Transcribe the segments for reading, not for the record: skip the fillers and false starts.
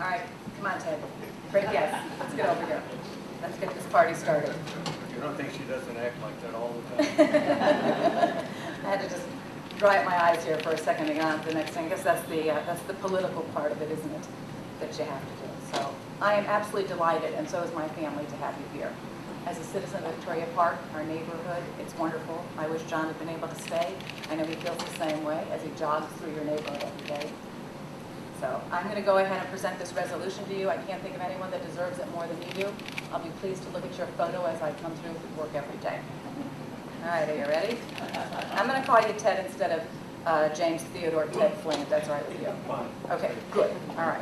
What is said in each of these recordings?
All right, come on, Ted. Great guess. Let's get over here. Let's get this party started. You don't think she doesn't act like that all the time? I had to just dry up my eyes here for a second and get on to the next thing. I guess that's the political part of it, isn't it, that you have to do. So I am absolutely delighted, and so is my family, to have you here. As a citizen of Victoria Park, our neighborhood, it's wonderful. I wish John had been able to stay. I know he feels the same way as he jogs through your neighborhood every day. So I'm going to go ahead and present this resolution to you. I can't think of anyone that deserves it more than you do. I'll be pleased to look at your photo as I come through work every day. All right, are you ready? I'm going to call you Ted instead of James Theodore Ted Fling, if that's all right with you. Fine. Okay, good. All right.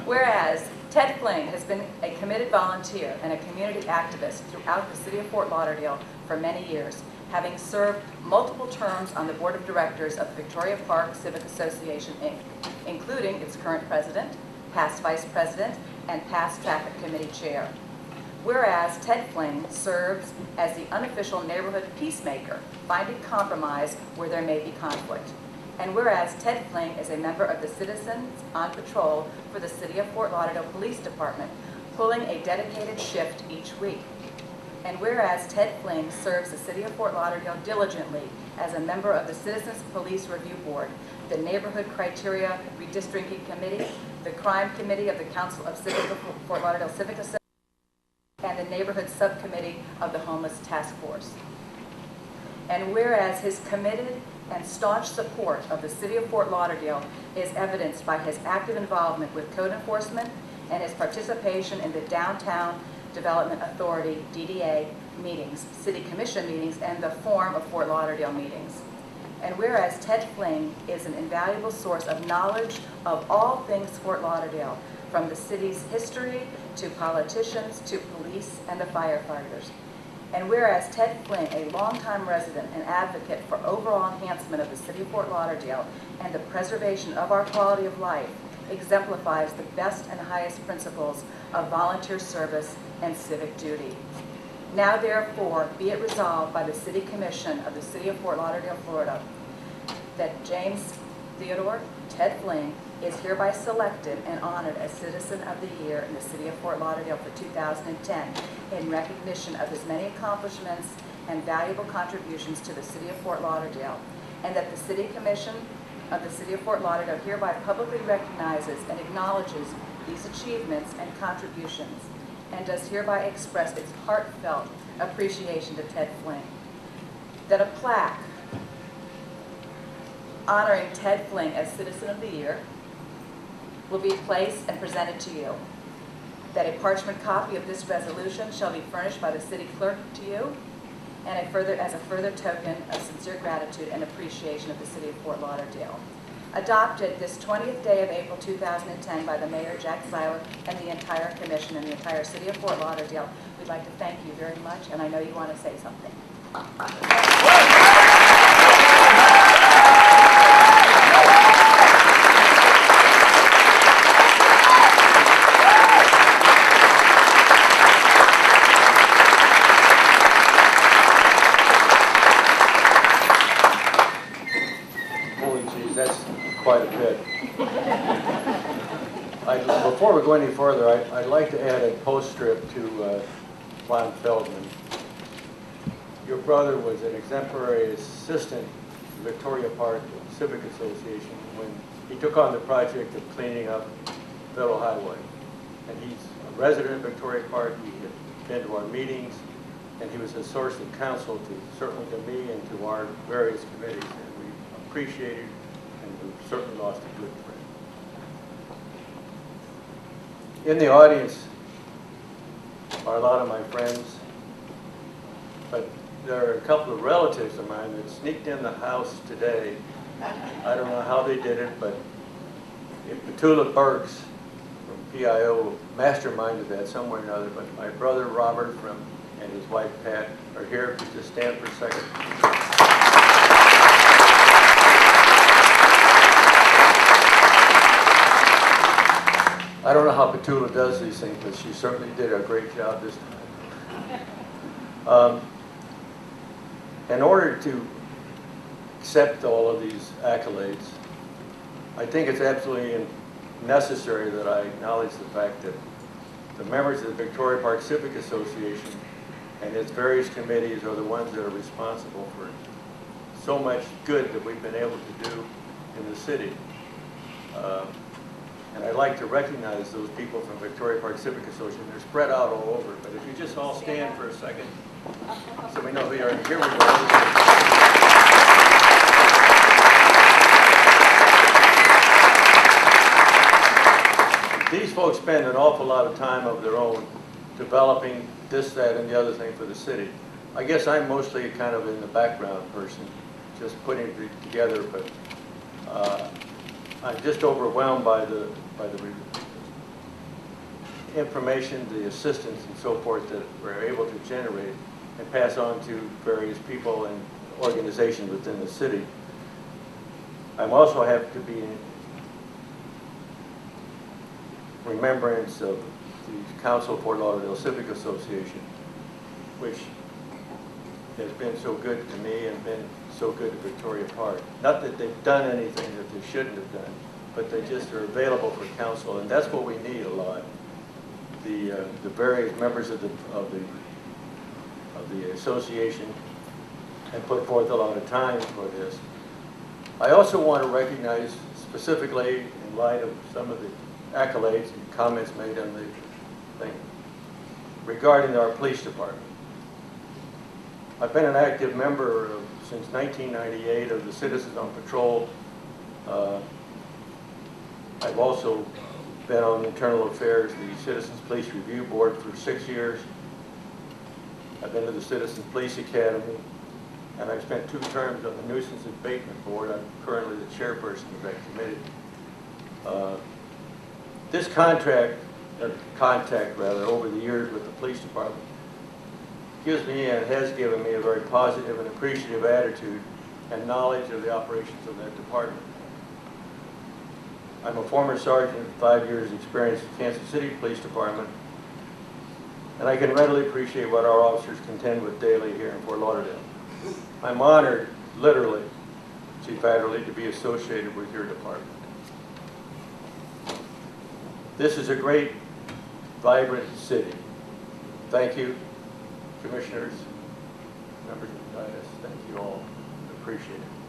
Whereas Ted Fling has been a committed volunteer and a community activist throughout the City of Fort Lauderdale for many years, having served multiple terms on the Board of Directors of the Victoria Park Civic Association, Inc., including its current president, past vice president, and past traffic committee chair. Whereas Ted Fling serves as the unofficial neighborhood peacemaker, finding compromise where there may be conflict. And whereas Ted Fling is a member of the Citizens on Patrol for the City of Fort Lauderdale Police Department, pulling a dedicated shift each week. And whereas Ted Fling serves the City of Fort Lauderdale diligently as a member of the Citizens Police Review Board, the Neighborhood Criteria Redistricting Committee, the Crime Committee of the Council of Fort Lauderdale Civic Association, and the Neighborhood Subcommittee of the Homeless Task Force. And whereas his committed and staunch support of the City of Fort Lauderdale is evidenced by his active involvement with code enforcement and his participation in the Downtown Development Authority, DDA, meetings, City Commission meetings, and the Forum of Fort Lauderdale meetings. And whereas Ted Fling is an invaluable source of knowledge of all things Fort Lauderdale, from the city's history to politicians to police and the firefighters. And whereas Ted Fling, a longtime resident and advocate for overall enhancement of the City of Fort Lauderdale and the preservation of our quality of life, exemplifies the best and highest principles of volunteer service and civic duty. Now therefore, be it resolved by the City Commission of the City of Fort Lauderdale, Florida, that James Theodore Ted Fling is hereby selected and honored as Citizen of the Year in the City of Fort Lauderdale for 2010 in recognition of his many accomplishments and valuable contributions to the City of Fort Lauderdale, and that the City Commission of the City of Fort Lauderdale hereby publicly recognizes and acknowledges these achievements and contributions, and does hereby express its heartfelt appreciation to Ted Fling. That a plaque honoring Ted Fling as Citizen of the Year will be placed and presented to you. That a parchment copy of this resolution shall be furnished by the city clerk to you, and as a further token of sincere gratitude and appreciation of the City of Fort Lauderdale. Adopted this 20th day of April 2010 by the Mayor Jack Seiler and the entire Commission and the entire City of Fort Lauderdale. We'd like to thank you very much, and I know you want to say something. Quite a bit. Before we go any further, I'd like to add a postscript to Juan Feldman. Your brother was an exemplary assistant to Victoria Park Civic Association when he took on the project of cleaning up Federal Highway. And he's a resident of Victoria Park. He had been to our meetings, and he was a source of counsel certainly to me and to our various committees. And we appreciated and we've certainly lost a good friend. In the audience are a lot of my friends, but there are a couple of relatives of mine that sneaked in the house today. I don't know how they did it, but Petula Burks from PIO masterminded that somewhere or another, but my brother Robert and his wife Pat are here. If you just stand for a second. I don't know how Petula does these things, but she certainly did a great job this time. In order to accept all of these accolades, I think it's absolutely necessary that I acknowledge the fact that the members of the Victoria Park Civic Association and its various committees are the ones that are responsible for so much good that we've been able to do in the city. And I'd like to recognize those people from Victoria Park Civic Association. They're spread out all over, but if you just all stand for a second, so we know who you are. Here we go. These folks spend an awful lot of time of their own developing this, that, and the other thing for the city. I guess I'm mostly kind of in the background person, just putting it together, but I'm just overwhelmed by the information, the assistance, and so forth that we're able to generate and pass on to various people and organizations within the city. I also have to be in remembrance of the Council of Fort Lauderdale Civic Association, which has been so good to me and been so good to Victoria Park. Not that they've done anything that they shouldn't have done, but they just are available for council, and that's what we need a lot. The various members of the association have put forth a lot of time for this. I also want to recognize specifically, in light of some of the accolades and comments made on the thing, regarding our police department. I've been an active member since 1998 of the Citizens on Patrol. I've also been on Internal Affairs, the Citizens Police Review Board for 6 years. I've been to the Citizens Police Academy, and I've spent 2 terms on the Nuisance Abatement Board. I'm currently the chairperson of that committee. This contact over the years with the police department gives me and has given me a very positive and appreciative attitude and knowledge of the operations of that department. I'm a former sergeant with 5 years experience in Kansas City Police Department, and I can readily appreciate what our officers contend with daily here in Fort Lauderdale. I'm honored, literally, Chief Adderley, to be associated with your department. This is a great, vibrant city. Thank you, commissioners, members of the dais. Thank you all. Appreciate it.